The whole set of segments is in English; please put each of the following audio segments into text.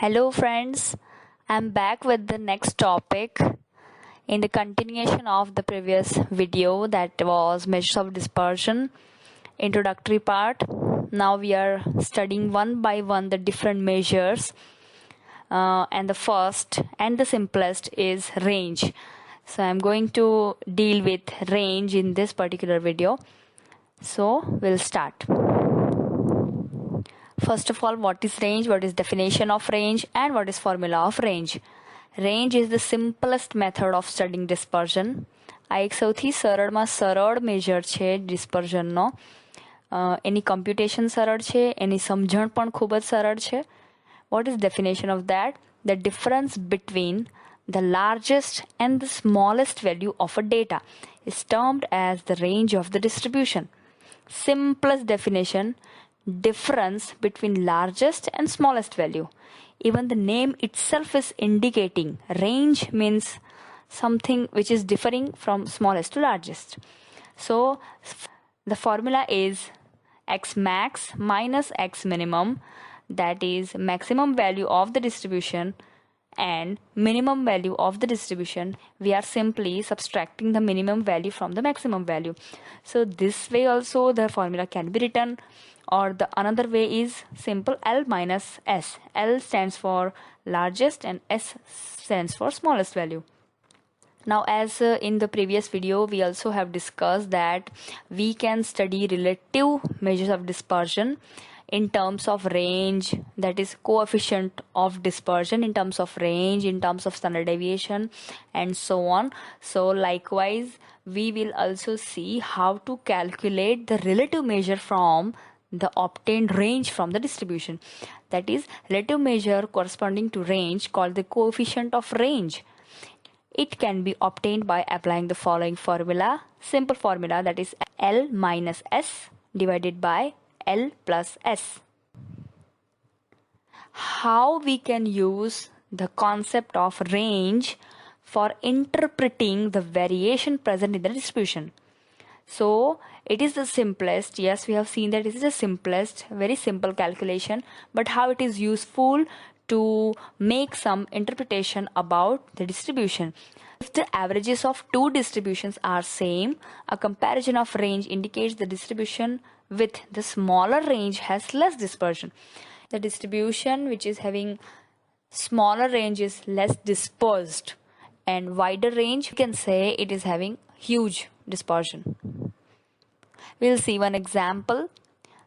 Hello friends, I'm back with the next topic in the continuation of the previous video that was measures of dispersion, introductory part. Now we are studying one by one the different measures and the first and the simplest is range. So I'm going to deal with range in this particular video. So we'll start. First of all, what is range, what is definition of range, and what is formula of range. Range is the simplest method of studying dispersion. આ એક સૌથી સરળમાં સરળ major છે ડિસ્પર્ઝનનો. એની computation સરળ છે, એની સમજણ પણ ખૂબ જ સરળ છે. What is definition of that? The difference between the largest and the smallest value of a data is termed as the range of the distribution. Simplest definition, difference between largest and smallest value. Even the name itself is indicating range means something which is differing from smallest to largest. So the formula is x max minus x minimum, that is maximum value of the distribution and minimum value of the distribution. We are simply subtracting the minimum value from the maximum value. So this way also the formula can be written, or the another way is simple L minus S. L stands for largest and S stands for smallest value. Now as in the previous video we also have discussed that we can study relative measures of dispersion in terms of range, that is coefficient of dispersion in terms of range, in terms of standard deviation and so on. So likewise we will also see how to calculate the relative measure from the obtained range from the distribution. That is relative measure corresponding to range called the coefficient of range. It can be obtained by applying the following formula, simple formula, that is L minus S divided by L plus S. How we can use the concept of range for interpreting the variation present in the distribution. So it is the simplest, yes, we have seen that it is the simplest, very simple calculation, but how it is useful to make some interpretation about the distribution. If the averages of two distributions are same, a comparison of range indicates the distribution with the smaller range has less dispersion. The distribution which is having smaller range is less dispersed, and wider range, you can say it is having huge dispersion. We'll see one example.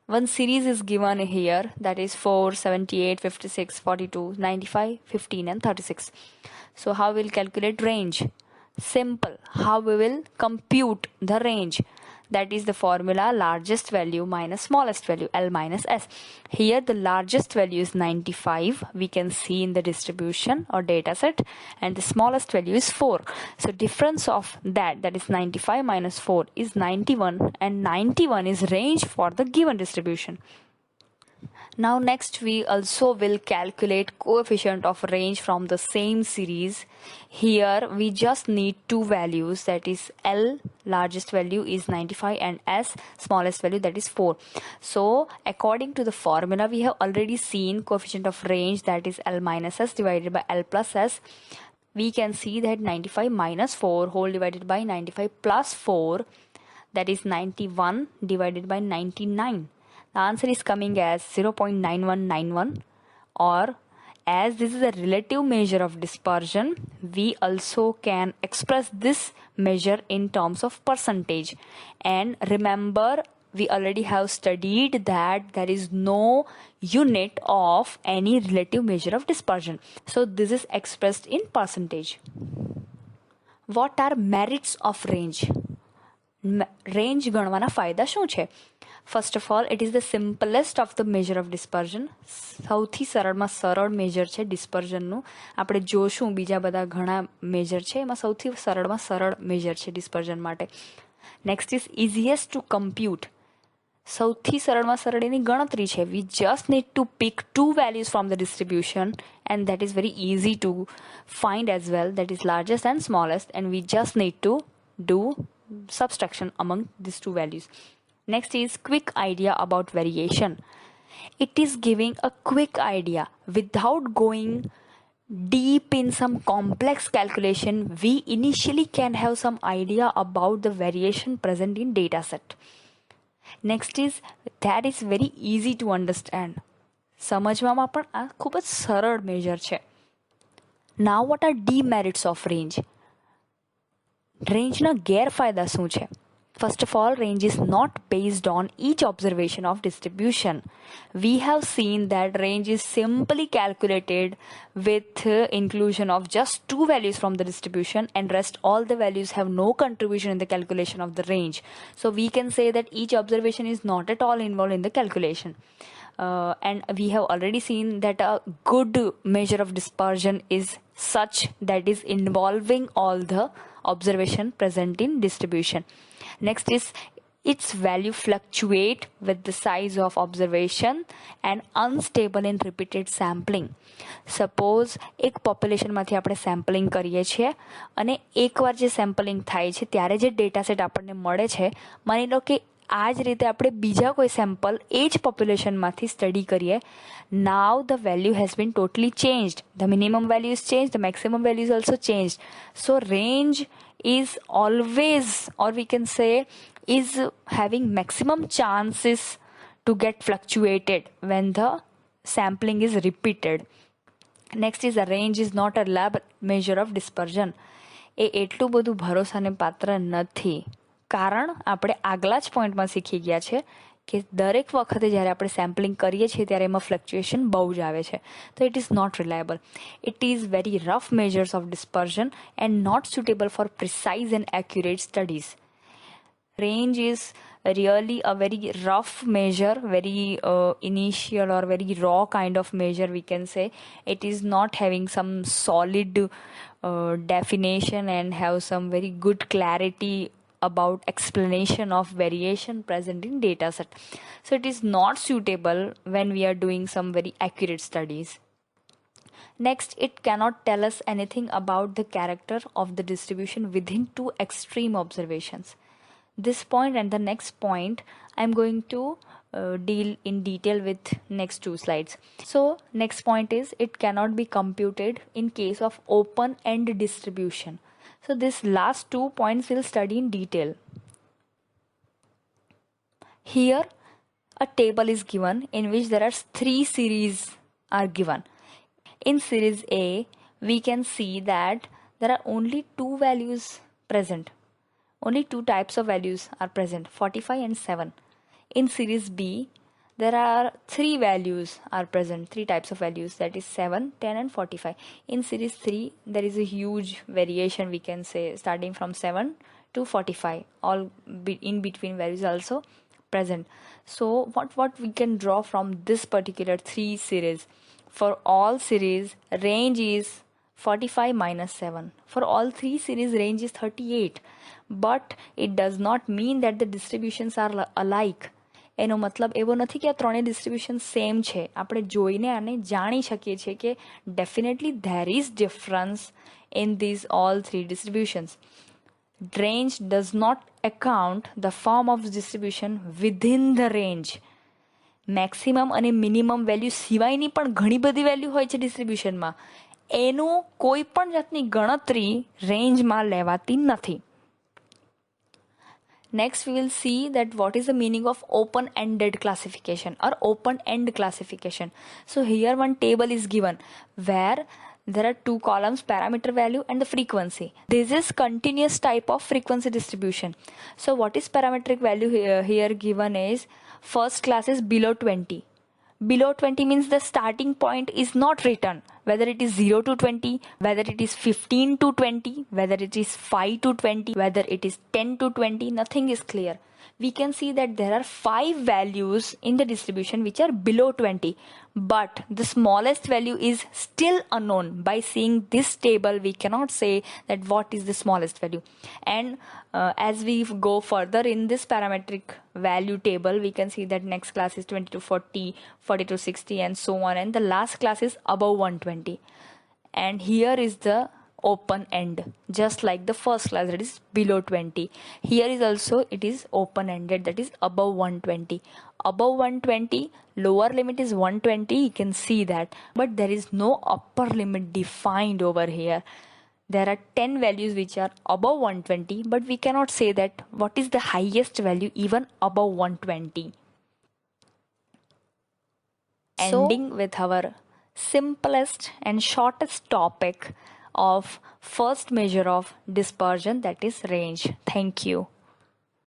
One series is given here, that is 4, 78, 56, 42, 95, 15 and 36. So how we'll calculate range? Simple. How we will compute the range? That is the formula largest value minus smallest value, L minus S. Here the largest value is 95, we can see in the distribution or data set, and the smallest value is 4. So difference of that is 95 minus 4 is 91, and 91 is range for the given distribution. Now next we also will calculate coefficient of range from the same series. Here we just need two values, that is L largest value is 95 and S smallest value, that is 4. So according to the formula we have already seen coefficient of range, that is L minus S divided by L plus S. We can see that 95 minus 4 whole divided by 95 plus 4, that is 91 divided by 99. The answer is coming as 0.9191, or as this is a relative measure of dispersion, we also can express this measure in terms of percentage. And remember, we already have studied that there is no unit of any relative measure of dispersion. So this is expressed in percentage. What are merits of range? Range ગણવાના ફાયદા શું છે? First of all, it is the simplest of the measure of dispersion. સૌથી સરળમાં સરળ major છે ડિસ્પર્ઝનનું. આપણે જોશું બીજા બધા ઘણા મેજર છે, એમાં સૌથી સરળમાં સરળ મેજર છે ડિસ્પર્ઝન માટે. Next is easiest to compute. સૌથી સરળમાં સરળ એની ગણતરી છે. We just need to pick two values from the distribution, and that is very easy to find as well, that is largest and smallest, and we just need to do subtraction among these two values. Next is quick idea about variation. It is giving a quick idea without going deep in some complex calculation. We initially can have some idea about the variation present in dataset. Next is that is very easy to understand. સમજવામાં પણ આ ખૂબ જ સરળ major છે. Now what are demerits of range? રેન્જના ગેરફાયદા શું છે? First of all, range is not based on each observation of distribution. We have seen that range is simply calculated with inclusion of just two values from the distribution, and rest all the values have no contribution in the calculation of the range. So we can say that each observation is not at all involved in the calculation. And we have already seen that a good measure of dispersion is such that is involving all the observation present in distribution. Next is its value fluctuate with the size of observation and unstable in repeated sampling. Suppose એક પોપ્યુલેશનમાંથી આપણે sampling કરીએ છીએ અને એકવાર જે sampling થાય છે ત્યારે જે ડેટા સેટ આપણને મળે છે, માની લો કે આ જ રીતે આપણે બીજા કોઈ સેમ્પલ એ જ પોપ્યુલેશનમાંથી સ્ટડી કરીએ. Now the value has been totally changed. The minimum value is changed, the maximum value is also changed. So range is always, or we can say, is having maximum chances to get fluctuated when the sampling is repeated. Next is the range is not a lab measure of dispersion. એ એટલું બધું ભરોસાને પાત્ર નથી, કારણ આપણે આગલા જ પોઈન્ટમાં શીખી ગયા છે કે દરેક વખતે જ્યારે આપણે સેમ્પલિંગ કરીએ છીએ ત્યારે એમાં ફ્લક્ચ્યુએશન બહુ જ આવે છે. તો it is not reliable. It is very rough measures of dispersion and not suitable for precise and accurate studies. Range is really a very rough measure, very initial or very raw kind of measure, we can say. It is not having some solid definition and have some very good clarity about explanation of variation present in dataset. So it is not suitable when we are doing some very accurate studies. Next, it cannot tell us anything about the character of the distribution within two extreme observations. This point and the next point I'm going to deal in detail with next two slides. So next point is it cannot be computed in case of open-end distribution. So this last 2 points we'll study in detail. Here a table is given in which there are 3 series are given. In series A, we can see that there are only 2 values present. Only 2 types of values are present, 45 and 7. In series B, there are 3 values are present, 3 types of values, that is 7, 10 and 45. In series 3, there is a huge variation, we can say, starting from 7 to 45. All in between values also present. So what we can draw from this particular 3 series? For all series, range is 45 minus 7. For all 3 series, range is 38. But it does not mean that the distributions are alike. એનો મતલબ એવો નથી કે આ ત્રણેય distribution same છે. આપણે જોઈને આને જાણી શકીએ છીએ કે definitely there is difference in this all 3 distributions. Range does not account the form of distribution within the range. Maximum અને મિનિમમ વેલ્યુ સિવાયની પણ ઘણી બધી વેલ્યુ હોય છે ડિસ્ટ્રીબ્યુશનમાં. એનું કોઈ પણ જાતની ગણતરી રેન્જમાં લેવાતી નથી. Next, we will see that what is the meaning of open-ended classification or open-end classification. So here one table is given where there are 2 columns, parameter value and the frequency. This is continuous type of frequency distribution. So what is parametric value here given is first class is below 20. Below 20 means the starting point is not written, whether it is 0 to 20, whether it is 15 to 20, whether it is 5 to 20, whether it is 10 to 20, nothing is clear. We can see that there are 5 values in the distribution which are below 20, but the smallest value is still unknown. By seeing this table, we cannot say that what is the smallest value. And as we go further in this parametric value table, we can see that next class is 20 to 40, 40 to 60 and so on, and the last class is above 120. And here is the open end, just like the first class, that is below 20. Here is also it is open ended, that is above 120. Above 120, lower limit is 120, you can see that, but there is no upper limit defined over here. There are 10 values which are above 120, but we cannot say that what is the highest value even above 120. Ending with our simplest and shortest topic of first measure of dispersion, that is range. Thank you.